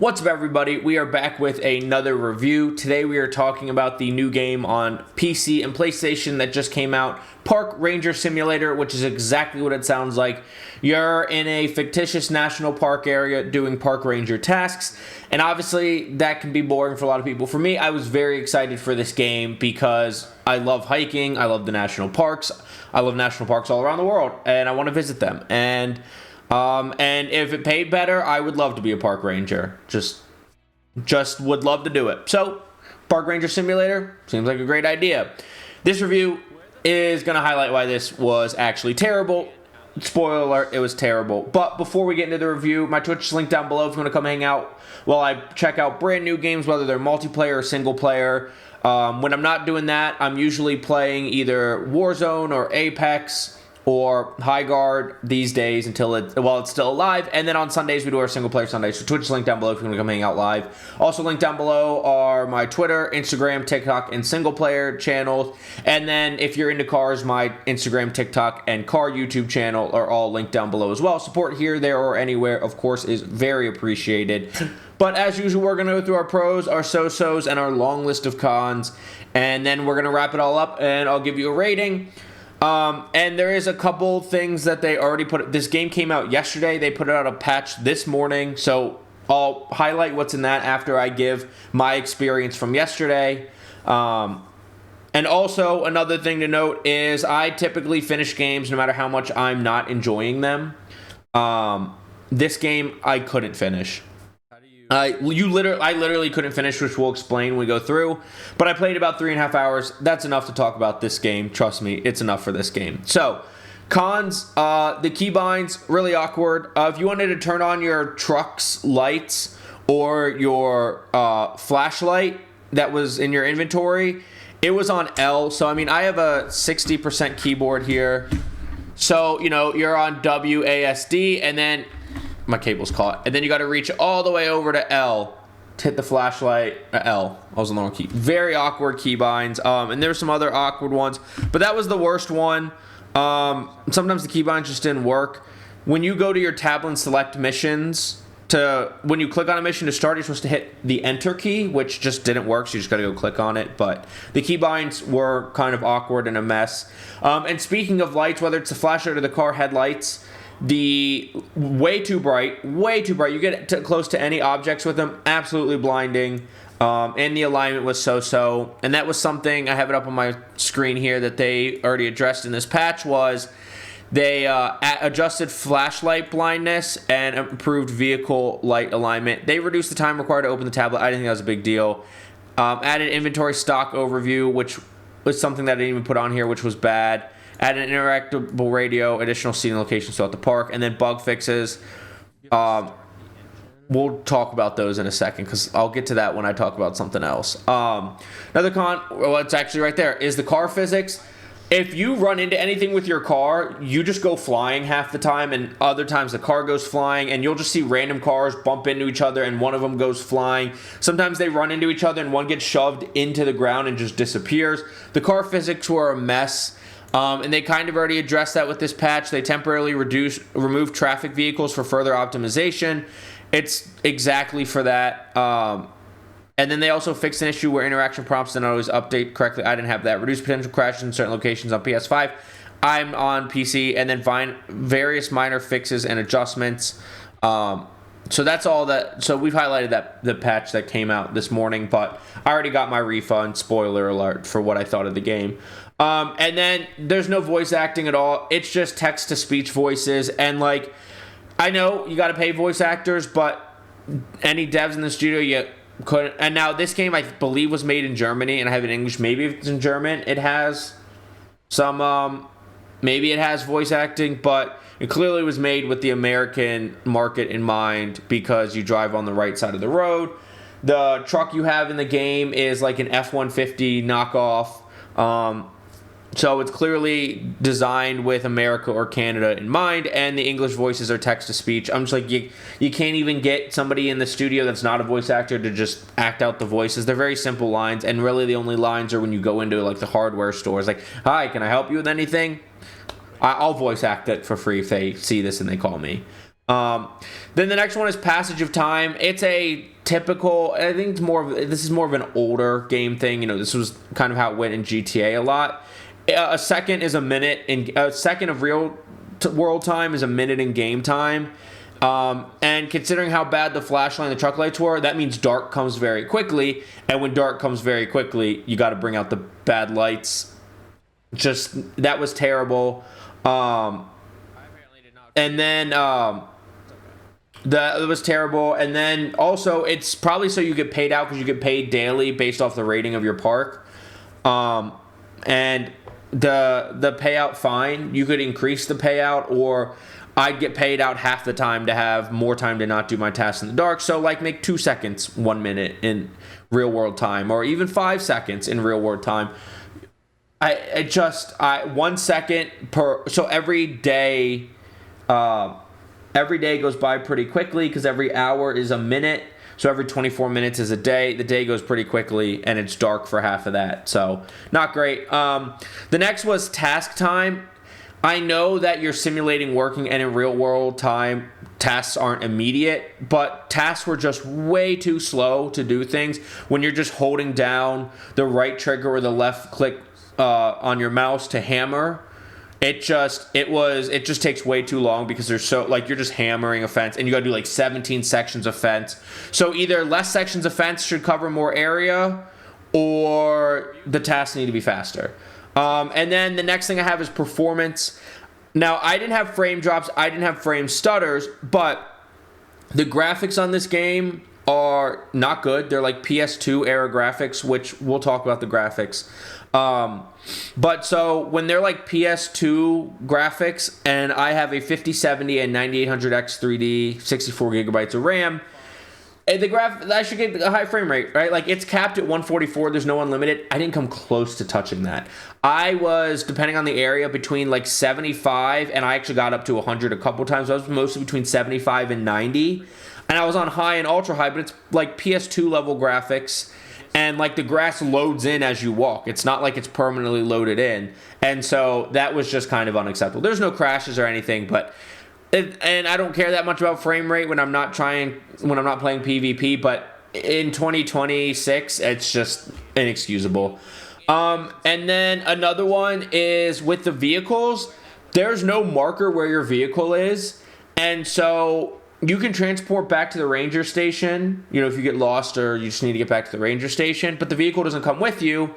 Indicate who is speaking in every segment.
Speaker 1: What's up, everybody? We are back with another review. Today we are talking about the new game on PC and PlayStation that just came out, Park Ranger Simulator, which is exactly what it sounds like. You're in a fictitious national park area doing park ranger tasks, and obviously that can be boring for a lot of people. For me, I was very excited for this game because I love hiking, I love the national parks, I love national parks all around the world, and I want to visit them. And if it paid better, I would love to be a park ranger. Just would love to do it. So, Park Ranger Simulator seems like a great idea. This review is going to highlight why this was actually terrible. Spoiler alert, it was terrible. But before we get into the review, my Twitch is linked down below if you want to come hang out while I check out brand new games, whether they're multiplayer or single player. When I'm not doing that, I'm usually playing either Warzone or Apex or High Guard these days while it's still alive. And then on Sundays, we do our single player Sundays. So Twitch is linked down below if you want to come hang out live. Also linked down below are my Twitter, Instagram, TikTok, and single player channels. And then if you're into cars, my Instagram, TikTok, and car YouTube channel are all linked down below as well. Support here, there, or anywhere, of course, is very appreciated. But as usual, we're going to go through our pros, our so-sos, and our long list of cons. And then we're going to wrap it all up, and I'll give you a rating. And there is a couple things that they already put. This game came out yesterday. They put out a patch this morning. So I'll highlight what's in that after I give my experience from yesterday. And also another thing to note is I typically finish games no matter how much I'm not enjoying them. This game I couldn't finish. I literally couldn't finish, which we'll explain when we go through. But I played about 3.5 hours. That's enough to talk about this game. Trust me, it's enough for this game. So, cons, the keybinds, really awkward. If you wanted to turn on your truck's lights or your flashlight that was in your inventory, it was on L. So, I mean, I have a 60% keyboard here. So, you're on WASD, and then my cable's caught, and then you got to reach all the way over to L to hit the flashlight. L, I was on the wrong key. Very awkward keybinds. And there's some other awkward ones, but that was the worst one. Sometimes the keybinds just didn't work. When you go to your tab and select missions, when you click on a mission to start, you're supposed to hit the enter key, which just didn't work, so you just got to go click on it. But the keybinds were kind of awkward and a mess. And speaking of lights, whether it's the flashlight or the car headlights, way too bright. You get close to any objects with them, absolutely blinding. And the alignment was so-so. And that was something, I have it up on my screen here, that they already addressed in this patch, was they adjusted flashlight blindness and improved vehicle light alignment. They reduced the time required to open the tablet. I didn't think that was a big deal. Added inventory stock overview, which was something that I didn't even put on here, which was bad. Add an interactable radio, additional seating locations throughout the park, and then bug fixes. We'll talk about those in a second because I'll get to that when I talk about something else. Another con, well, it's actually right there, is the car physics. If you run into anything with your car, you just go flying half the time, and other times the car goes flying, and you'll just see random cars bump into each other, and one of them goes flying. Sometimes they run into each other, and one gets shoved into the ground and just disappears. The car physics were a mess. And they kind of already addressed that with this patch. They temporarily removed traffic vehicles for further optimization. It's exactly for that. And then they also fixed an issue where interaction prompts didn't always update correctly. I didn't have that. Reduced potential crashes in certain locations on PS5. I'm on PC. And then find various minor fixes and adjustments. So that's all that. So we've highlighted the patch that came out this morning, but I already got my refund. Spoiler alert for what I thought of the game. And then there's no voice acting at all. It's just text-to-speech voices. And, I know you got to pay voice actors, but any devs in the studio, you couldn't. And now this game, I believe, was made in Germany, and I have it in English. Maybe if it's in German, it has some, maybe it has voice acting, but it clearly was made with the American market in mind because you drive on the right side of the road. The truck you have in the game is like an F-150 knockoff. So it's clearly designed with America or Canada in mind, and the English voices are text-to-speech. I'm just like, you can't even get somebody in the studio that's not a voice actor to just act out the voices. They're very simple lines, and really the only lines are when you go into the hardware stores. Like, hi, can I help you with anything? I'll voice act it for free if they see this and they call me. Then the next one is Passage of Time. It's a typical, I think this is more of an older game thing. This was kind of how it went in GTA a lot. A second is a minute, a second of real world time is a minute in game time. And considering how bad the flashlight and the truck lights were, that means dark comes very quickly. And when dark comes very quickly, you got to bring out the bad lights. That was terrible. And then that was terrible. And then also, it's probably so you get paid out because you get paid daily based off the rating of your park. And the payout fine, you could increase the payout, or I'd get paid out half the time to have more time to not do my tasks in the dark. So make 2 seconds 1 minute in real world time, or even 5 seconds in real world time. 1 second per. So every day goes by pretty quickly because every hour is a minute. So every 24 minutes is a day. The day goes pretty quickly, and it's dark for half of that. So not great. The next was task time. I know that you're simulating working, and in real world time, tasks aren't immediate, but tasks were just way too slow to do things when you're just holding down the right trigger or the left click on your mouse to hammer. It just takes way too long because there's you're just hammering a fence, and you gotta do 17 sections of fence. So either less sections of fence should cover more area, or the tasks need to be faster. And then the next thing I have is performance. Now, I didn't have frame drops, I didn't have frame stutters, but the graphics on this game are not good. They're like PS2 era graphics, which we'll talk about the graphics. But so when they're like PS2 graphics, and I have a 5070 and 9800X 3D, 64 gigabytes of RAM, and I should get a high frame rate, right? It's capped at 144. There's no unlimited. I didn't come close to touching that. I was, depending on the area, between 75, and I actually got up to 100 a couple times. I was mostly between 75 and 90. And I was on high and ultra high, but it's PS2 level graphics. And the grass loads in as you walk. It's not like it's permanently loaded in. And so that was just kind of unacceptable. There's no crashes or anything, but and I don't care that much about frame rate when I'm not playing PvP, but in 2026, it's just inexcusable. And then another one is with the vehicles. There's no marker where your vehicle is, and so you can transport back to the ranger station, if you get lost or you just need to get back to the ranger station, but the vehicle doesn't come with you.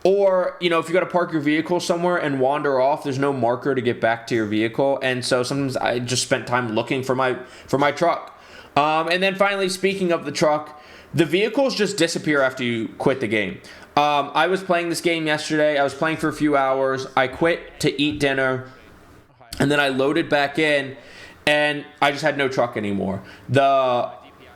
Speaker 1: Or, if you got to park your vehicle somewhere and wander off, there's no marker to get back to your vehicle. And so sometimes I just spent time looking for my truck. And then finally, speaking of the truck, the vehicles just disappear after you quit the game. I was playing this game yesterday. I was playing for a few hours. I quit to eat dinner, and then I loaded back in, and I just had no truck anymore.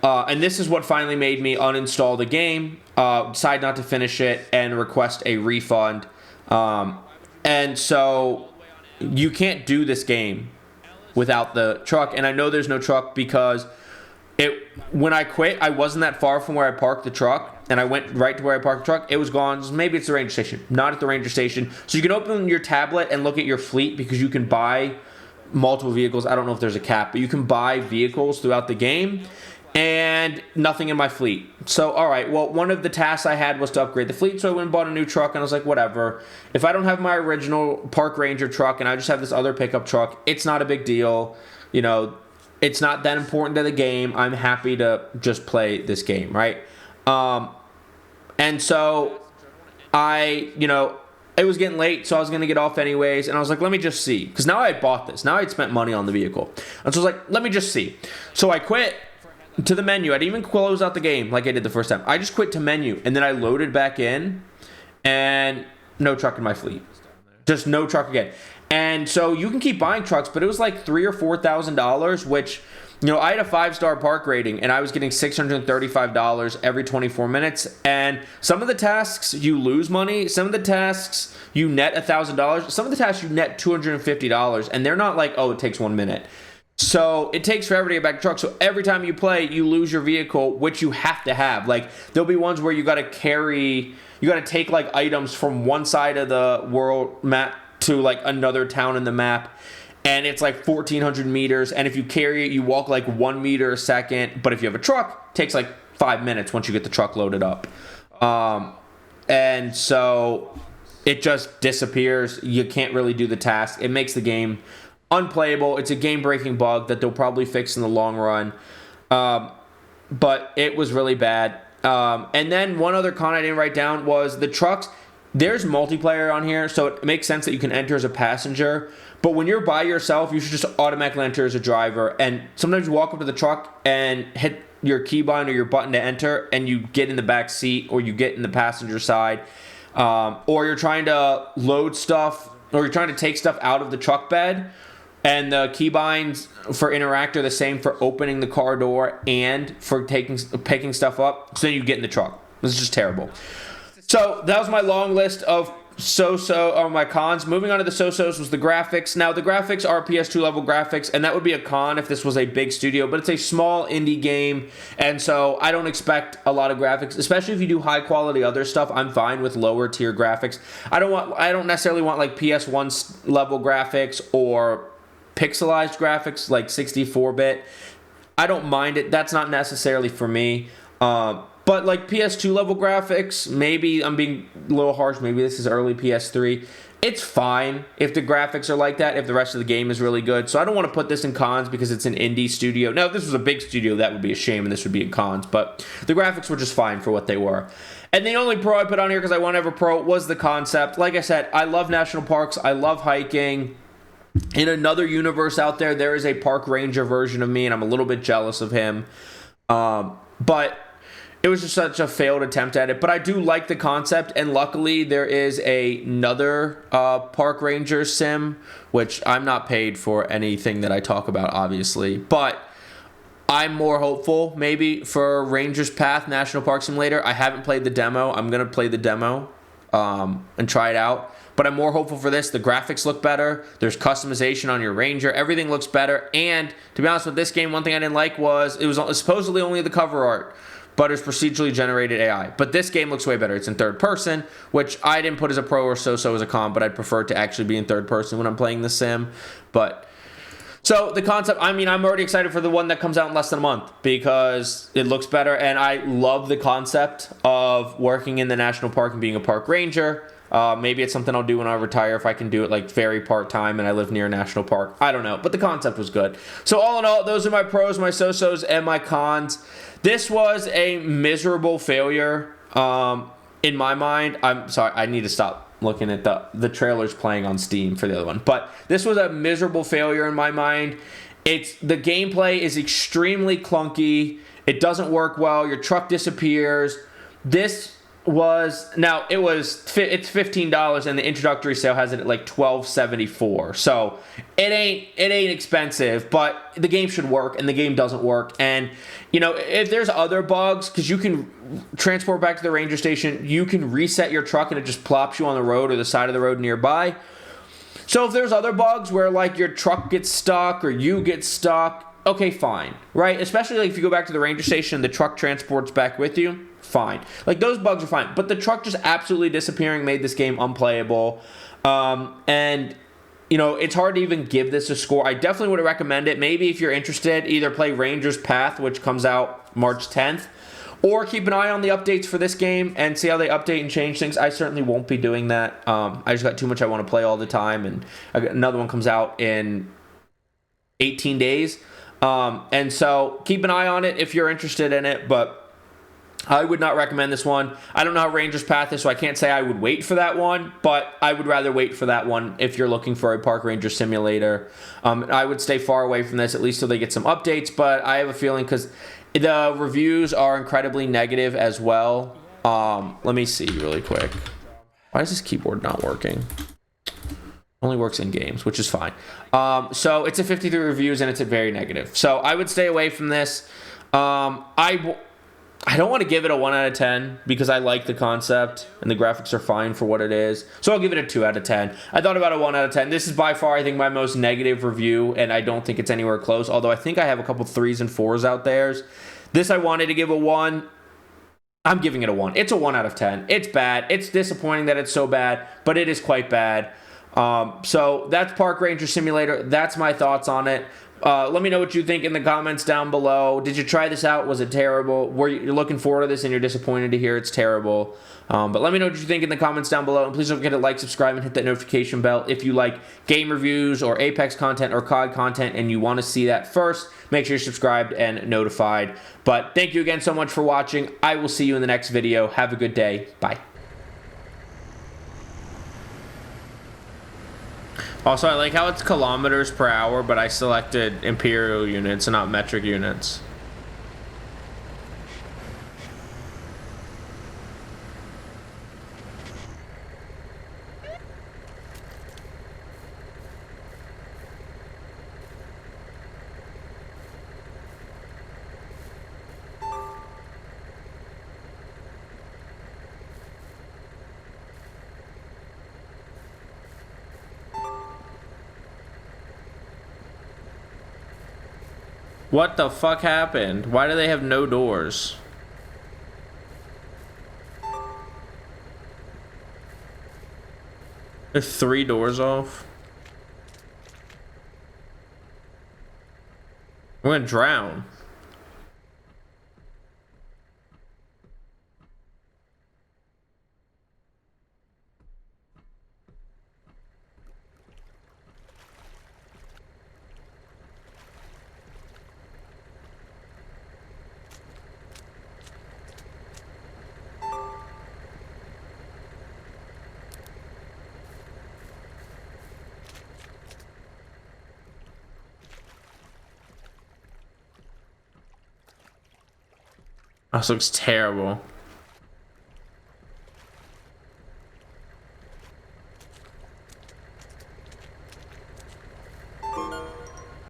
Speaker 1: And this is what finally made me uninstall the game, decide not to finish it, and request a refund. And so you can't do this game without the truck. And I know there's no truck because when I quit, I wasn't that far from where I parked the truck, and I went right to where I parked the truck. It was gone. Maybe it's the ranger station. Not at the ranger station. So you can open your tablet and look at your fleet because you can buy multiple vehicles. I don't know if there's a cap, but you can buy vehicles throughout the game. And nothing in my fleet. So, all right, well, one of the tasks I had was to upgrade the fleet, so I went and bought a new truck, and I was like, whatever. If I don't have my original Park Ranger truck and I just have this other pickup truck, it's not a big deal. It's not that important to the game. I'm happy to just play this game, right? And so it was getting late, so I was going to get off anyways, and I was like, let me just see. Because now I had bought this. Now I had spent money on the vehicle. And so I was like, let me just see. So I quit to the menu. I didn't even close out the game like I did the first time. I just quit to menu, and then I loaded back in, and no truck in my fleet. Just no truck again. And so you can keep buying trucks, but it was like $3,000 or $4,000, which, I had a 5-star park rating, and I was getting $635 every 24 minutes. And some of the tasks you lose money. Some of the tasks you net $1,000. Some of the tasks you net $250, and they're not like, oh, it takes 1 minute. So it takes forever to get back to truck. So every time you play, you lose your vehicle, which you have to have. There'll be ones where you got to take items from one side of the world map to another town in the map. and it's like 1,400 meters. And if you carry it, you walk like 1 meter a second. But if you have a truck, it takes like 5 minutes once you get the truck loaded up. And so it just disappears. You can't really do the task. It makes the game unplayable. It's a game-breaking bug that they'll probably fix in the long run. But it was really bad. And then one other con I didn't write down was the trucks. There's multiplayer on here, so it makes sense that you can enter as a passenger. But when you're by yourself, you should just automatically enter as a driver. And sometimes you walk up to the truck and hit your keybind or your button to enter, and you get in the back seat or you get in the passenger side. Or you're trying to load stuff, or you're trying to take stuff out of the truck bed. And the keybinds for Interact are the same for opening the car door and for picking stuff up. So then you get in the truck. This is just terrible. So that was my long list of my cons. Moving on to the so-sos was the graphics. Now the graphics are PS2 level graphics, and that would be a con if this was a big studio, but it's a small indie game, and so I don't expect a lot of graphics, especially if you do high quality other stuff. I'm fine with lower tier graphics. I don't necessarily want like PS1 level graphics or pixelized graphics like 64-bit. I don't mind it. That's not necessarily for me. But like PS2 level graphics, maybe I'm being a little harsh. Maybe this is early PS3. It's fine if the graphics are like that, if the rest of the game is really good. So I don't want to put this in cons because it's an indie studio. Now, if this was a big studio, that would be a shame and this would be in cons. But the graphics were just fine for what they were. And the only pro I put on here because I want to have a pro was the concept. Like I said, I love national parks. I love hiking. In another universe out there is a park ranger version of me, and I'm a little bit jealous of him. But it was just such a failed attempt at it. But I do like the concept, and luckily there is another park ranger sim, which I'm not paid for anything that I talk about, obviously. But I'm more hopeful maybe for Ranger's Path National Park Simulator. I haven't played the demo. I'm going to play the demo and try it out. But I'm more hopeful for this. The graphics look better. There's customization on your Ranger. Everything looks better. And to be honest with this game, one thing I didn't like was it was supposedly only the cover art, but it's procedurally generated AI. But this game looks way better. It's in third person, which I didn't put as a pro or so as a con, but I'd prefer to actually be in third person when I'm playing the sim. But so the concept, I mean, I'm already excited for the one that comes out in less than a month because it looks better, and I love the concept of working in the national park and being a park ranger. Maybe it's something I'll do when I retire if I can do it like very part-time and I live near a national park. I don't know, but the concept was good. So all in all, those are my pros, my so-sos, and my cons. This was a miserable failure in my mind. I'm sorry, I need to stop looking at the trailers playing on Steam for the other one. But this was a miserable failure in my mind. The gameplay is extremely clunky. It doesn't work well. Your truck disappears. It's $15 and the introductory sale has it at like $12.74. So it ain't expensive, but the game should work and the game doesn't work. And you know, if there's other bugs, because you can transport back to the ranger station, you can reset your truck and it just plops you on the road or the side of the road nearby. So if there's other bugs where like your truck gets stuck or you get stuck, okay, fine, right? Especially like if you go back to the ranger station, the truck transports back with you. Fine. Like those bugs are fine, but the truck just absolutely disappearing made this game unplayable. And you know, it's hard to even give this a score. I definitely would recommend it. Maybe if you're interested, either play Ranger's Path, which comes out March 10th, or keep an eye on the updates for this game and see how they update and change things. I certainly won't be doing that. I just got too much I want to play all the time, and another one comes out in 18 days. And so keep an eye on it if you're interested in it, but I would not recommend this one. I don't know how Ranger's Path is, so I can't say I would wait for that one, but I would rather wait for that one if you're looking for a park ranger simulator. I would stay far away from this, at least till they get some updates, but I have a feeling because the reviews are incredibly negative as well. Let me see really quick. Why is this keyboard not working? Only works in games, which is fine. So it's a 53 reviews, and it's a very negative. So I would stay away from this. I don't want to give it a 1 out of 10 because I like the concept and the graphics are fine for what it is. So I'll give it a 2 out of 10. I thought about a 1 out of 10. This is by far, I think, my most negative review, and I don't think it's anywhere close, although I think I have a couple 3s and 4s out there. This I wanted to give a 1. I'm giving it a 1. It's a 1 out of 10. It's bad. It's disappointing that it's so bad, but it is quite bad. So that's Park Ranger Simulator. That's my thoughts on it. Let me know what you think in the comments down below. Did you try this out? Was it terrible? Were you looking forward to this and you're disappointed to hear it's terrible? But let me know what you think in the comments down below. And please don't forget to like, subscribe, and hit that notification bell if you like game reviews or Apex content or COD content and you want to see that first. Make sure you're subscribed and notified. But thank you again so much for watching. I will see you in the next video. Have a good day. Bye. Also, I like how it's kilometers per hour, but I selected imperial units and not metric units. What the fuck happened? Why do they have no doors? There's 3 doors off. I'm gonna drown. This looks terrible.